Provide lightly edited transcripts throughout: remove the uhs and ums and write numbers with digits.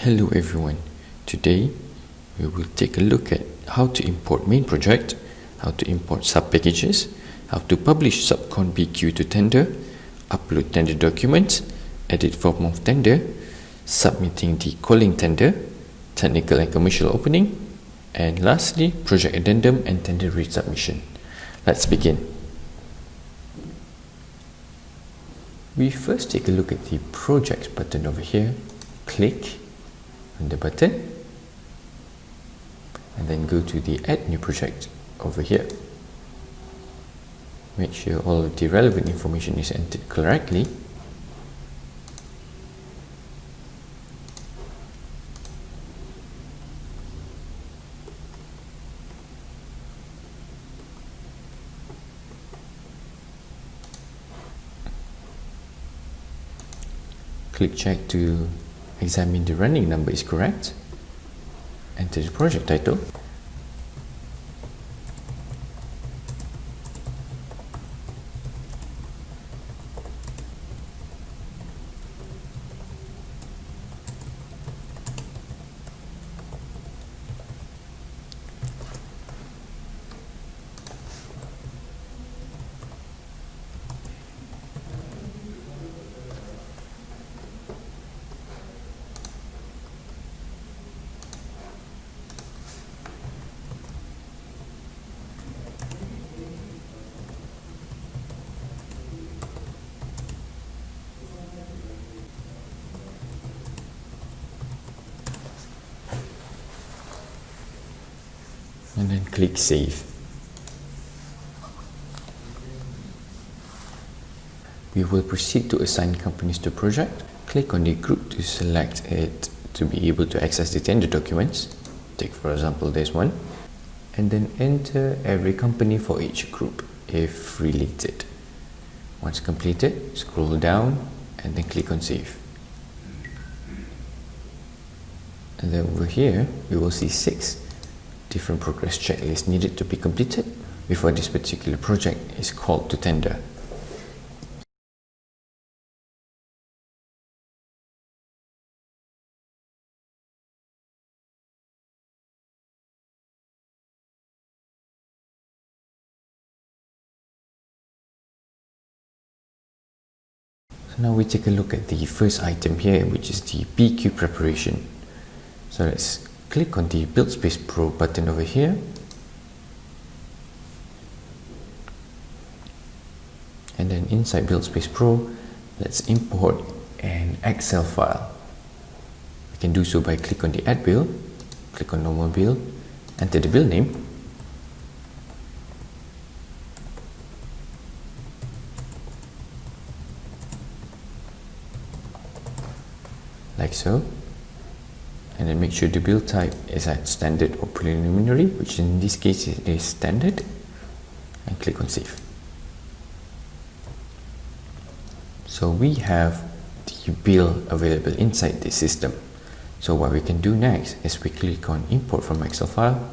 Hello everyone, today we will take a look at how to import main project, how to import sub-packages, how to publish subcon BQ to tender, upload tender documents, edit form of tender, submitting the calling tender, technical and commercial opening, and lastly project addendum and tender resubmission. Let's begin. We first take a look at the projects button over here, click on the button and then go to the add new project over here. Make sure all of the relevant information is entered correctly. Click check to examine the running number is correct. Enter the project title. And then click Save. We will proceed to assign companies to project. Click on the group to select it to be able to access the tender documents. Take for example this one. And then enter every company for each group if related. Once completed, scroll down and then click on Save. And then over here, we will see 6 different progress checklists needed to be completed before this particular project is called to tender. So now we take a look at the first item here, which is the TPQ Preparation. So let's click on the Build Space Pro button over here. And then inside Build Space Pro, let's import an Excel file. We can do so by click on the Add Build, click on Normal Build, enter the build name. Like so. And then make sure the build type is at standard or preliminary, which in this case it is standard, and click on Save. So we have the build available inside the system. So what we can do next is we click on Import from Excel file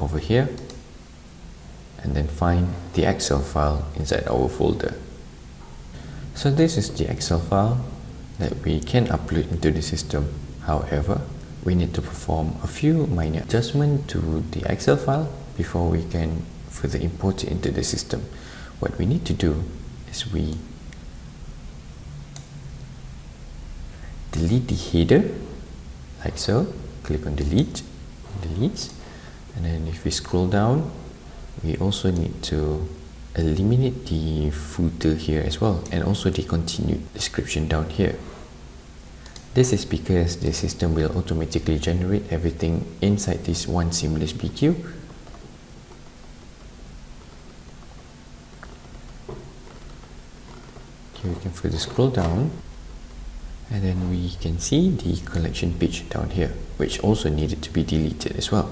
over here and then find the Excel file inside our folder. So this is the Excel file that we can upload into the system. However, we need to perform a few minor adjustments to the Excel file before we can further import it into the system. What we need to do is we delete the header, like so. Click on Delete, Delete, and then if we scroll down, we also need to eliminate the footer here as well, and also the continued description down here. This is because the system will automatically generate everything inside this one seamless BQ. Here we can further scroll down and then we can see the collection page down here, which also needed to be deleted as well.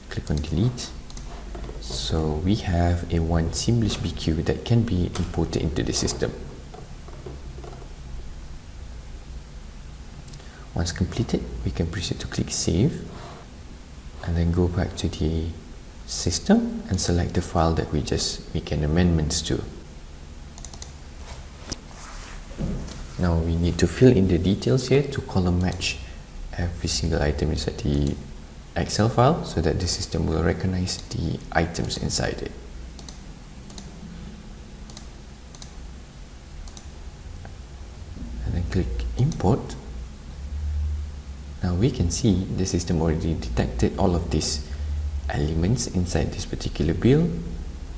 Click on Delete. So we have a one seamless BQ that can be imported into the system. Once completed, we can proceed to click Save and then go back to the system and select the file that we just make an amendments to. Now we need to fill in the details here to column match every single item inside the Excel file so that the system will recognize the items inside it. And then click import. Now we can see the system already detected all of these elements inside this particular bill.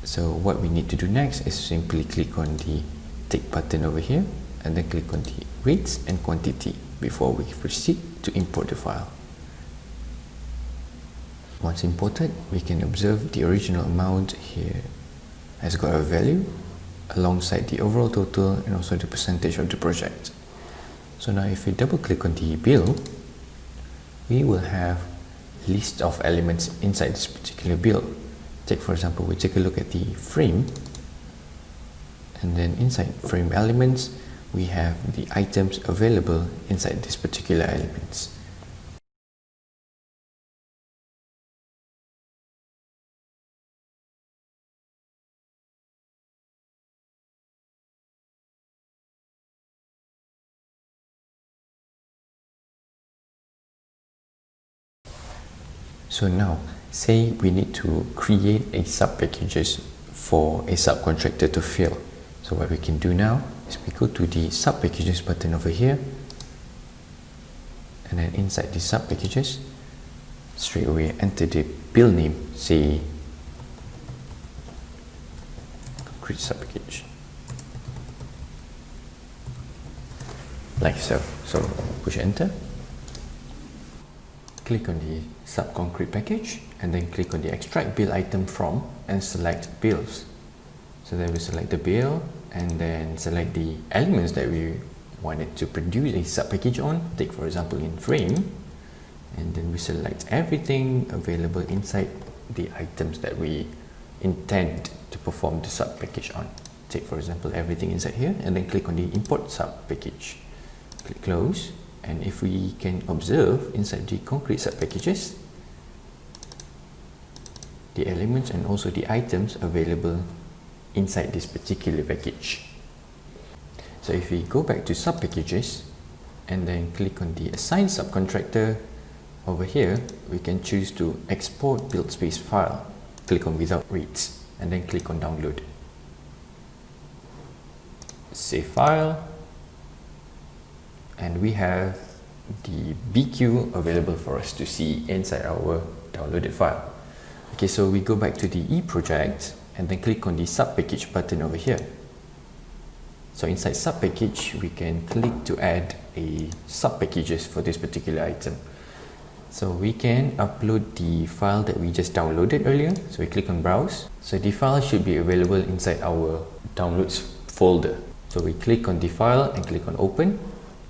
So what we need to do next is simply click on the tick button over here and then click on the rates and quantity before we proceed to import the file. Once imported, we can observe the original amount here has got a value alongside the overall total and also the percentage of the project. So now if we double click on the bill, we will have a list of elements inside this particular bill. Take for example, we take a look at the frame, and then inside frame elements we have the items available inside this particular elements. So now, say we need to create a sub-packages for a subcontractor to fill. So what we can do now is we go to the sub-packages button over here, and then inside the sub-packages, straight away enter the bill name, say concrete sub-package, like so. So push enter. Click on the sub-concrete package and then click on the extract bill item from and select bills. So then we select the bill and then select the elements that we wanted to produce a sub-package on. Take for example in frame, and then we select everything available inside the items that we intend to perform the sub-package on. Take for example everything inside here and then click on the import sub-package. Click close. And if we can observe inside the concrete sub-packages, the elements and also the items available inside this particular package. So if we go back to sub-packages and then click on the assign subcontractor, over here we can choose to export build space file. Click on without rates and then click on download. Save file. And we have the BQ available for us to see inside our downloaded file. Okay, so we go back to the eProject and then click on the sub-package button over here. So inside sub-package, we can click to add a sub-packages for this particular item. So we can upload the file that we just downloaded earlier. So we click on browse. So the file should be available inside our downloads folder. So we click on the file and click on open,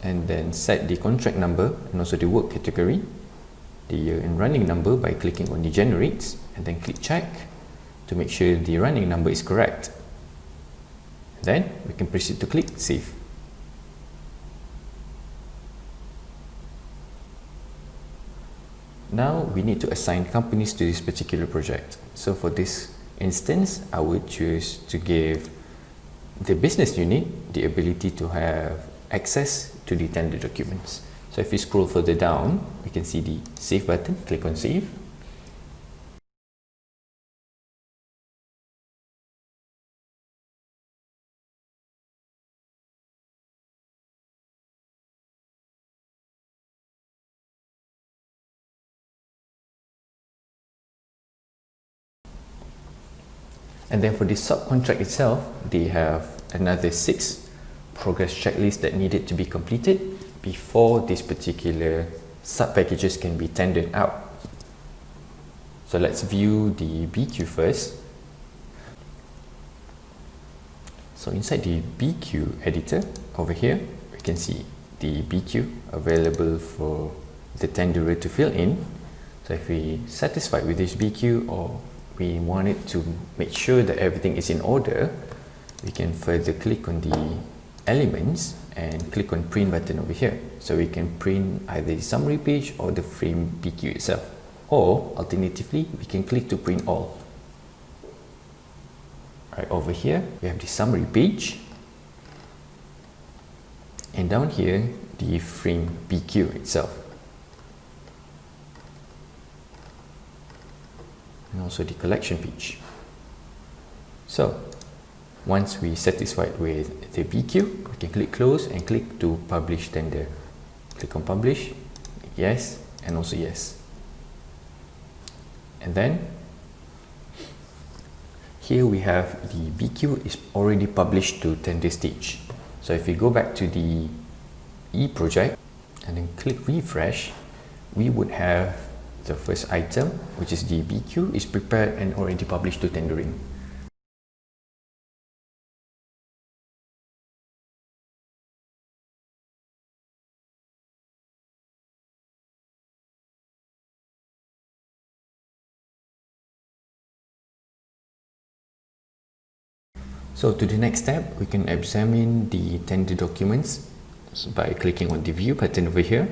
and then set the contract number and also the work category, the year and running number by clicking on the generates, and then click check to make sure the running number is correct. Then we can proceed to click save. Now we need to assign companies to this particular project. So for this instance, I would choose to give the business unit the ability to have access to the tender documents. So if we scroll further down, we can see the save button. Click on save. And then for the subcontract itself, they have another 6 progress checklists that needed to be completed before this particular sub-packages can be tendered out. So let's view the BQ first. So inside the BQ editor over here, we can see the BQ available for the tenderer to fill in. So if we satisfied with this BQ, or we wanted to make sure that everything is in order, we can further click on the elements and click on print button over here. So we can print either the summary page or the frame BQ itself, or alternatively we can click to print all. Right over here we have the summary page. and down here the frame PQ itself, and also the collection page. So once we satisfied with the PQ, we can click close and click to publish tender. Click on publish, yes, and also yes. And then here we have the PQ is already published to tender stage. So if we go back to the e-project and then click refresh, we would have the first item, which is the PQ is prepared and already published to tendering. So to the next step, we can examine the tender documents by clicking on the view button over here.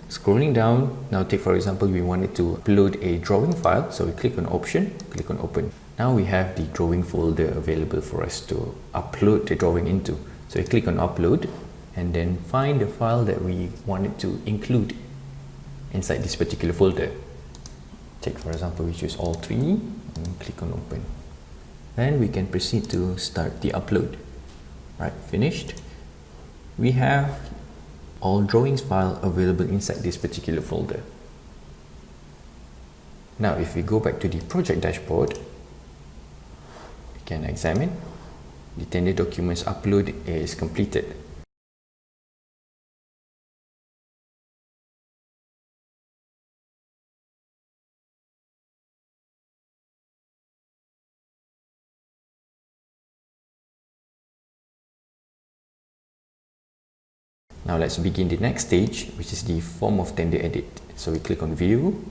Scrolling down, now take for example, we wanted to upload a drawing file, so we click on option, click on open. Now we have the drawing folder available for us to upload the drawing into. So we click on upload and then find the file that we wanted to include inside this particular folder. Take for example, we choose all three and click on open. Then we can proceed to start the upload. Right, finished. We have all drawings file available inside this particular folder. Now if we go back to the project dashboard, we can examine the tender documents upload is completed. Now let's begin the next stage, which is the form of tender edit. So we click on view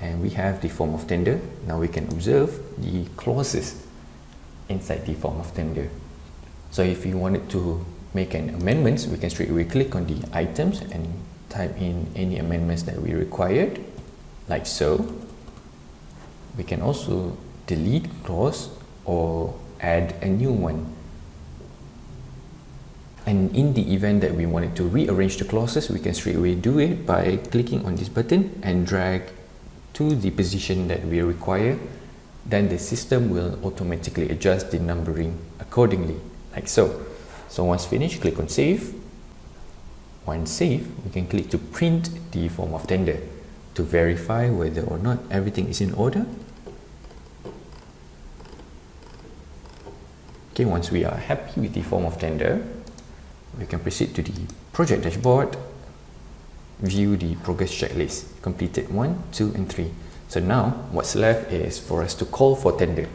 and we have the form of tender. Now we can observe the clauses inside the form of tender. So if we wanted to make an amendments, we can straight away click on the items and type in any amendments that we required, like so. We can also delete clause or add a new one. And in the event that we wanted to rearrange the clauses, we can straight away do it by clicking on this button and drag to the position that we require. Then the system will automatically adjust the numbering accordingly, like so. So once finished, click on save. Once saved, we can click to print the form of tender to verify whether or not everything is in order. Okay, once we are happy with the form of tender, we can proceed to the project dashboard, view the progress checklist, completed 1, 2 and 3. So now what's left is for us to call for tender.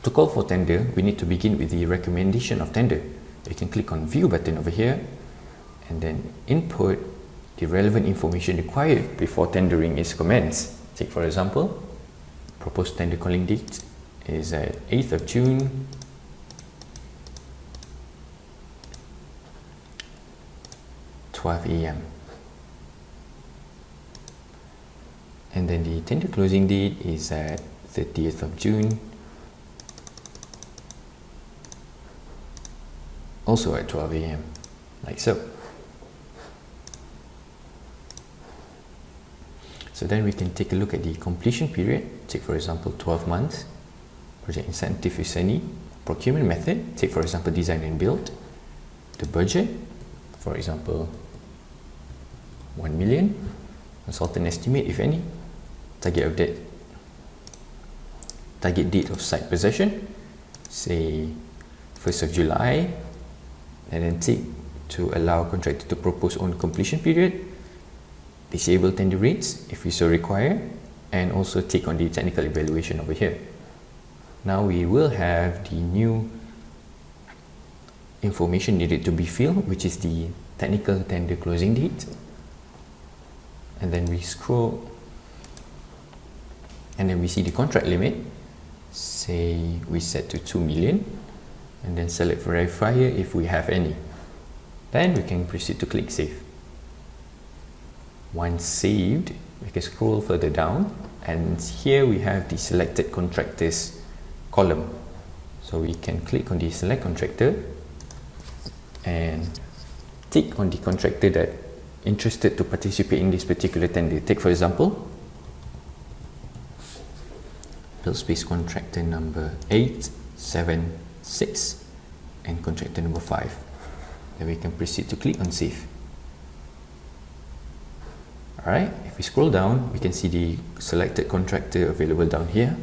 To call for tender, we need to begin with the recommendation of tender. You can click on view button over here and then input the relevant information required before tendering is commenced. Take for example, proposed tender calling date is at 8th of June 12 AM. And then the tender closing date is at 30th of June, also at 12 AM, like so. So then we can take a look at the completion period. Take for example 12 months. Project incentive if any. Procurement method, take for example design and build. The budget, for example 1 million. Consultant estimate if any. Target date of site possession, say 1st of July. And then tick to allow contractor to propose on completion period, disable tender rates if we so require, and also tick on the technical evaluation over here. Now we will have the new information needed to be filled, which is the technical tender closing date. And then we scroll and then we see the contract limit, say we set to 2 million. and then select verifier if we have any. Then we can proceed to click save. Once saved, we can scroll further down, and here we have the selected contractors column. So we can click on the select contractor and tick on the contractor that interested to participate in this particular tender. Take for example, build space contractor number 876 and contractor number 5. Then we can proceed to click on save. Alright, if we scroll down, we can see the selected contractor available down here,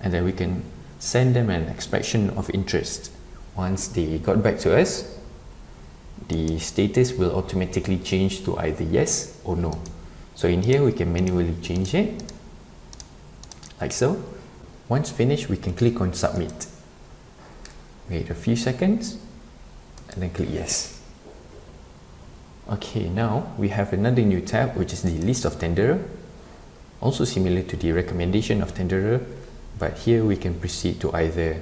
and then we can send them an expression of interest. Once they got back to us, the status will automatically change to either yes or no. So in here we can manually change it, like so. Once finished, we can click on submit. Wait a few seconds and then click yes. Okay, now we have another new tab, which is the list of tenderer, also similar to the recommendation of tenderer, but here we can proceed to either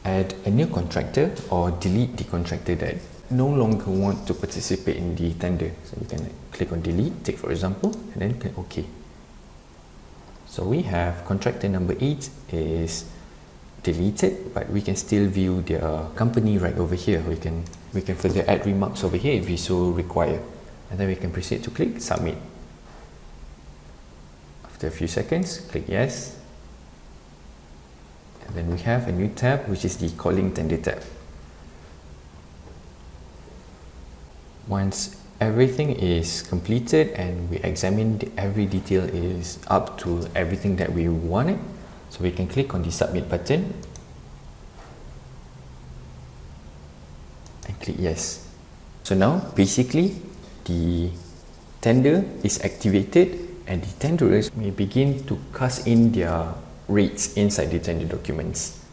add a new contractor or delete the contractor that no longer want to participate in the tender. So you can click on delete, take for example, and then click OK. So we have contractor number 8 is deleted, but we can still view their company right over here. We can further add remarks over here if we so require, and then we can proceed to click submit. After a few seconds, click yes, and then we have a new tab, which is the calling tender tab. Once everything is completed and we examine every detail is up to everything that we wanted, so we can click on the submit button and click yes. So now basically the tender is activated and the tenderers may begin to cast in their rates inside the tender documents.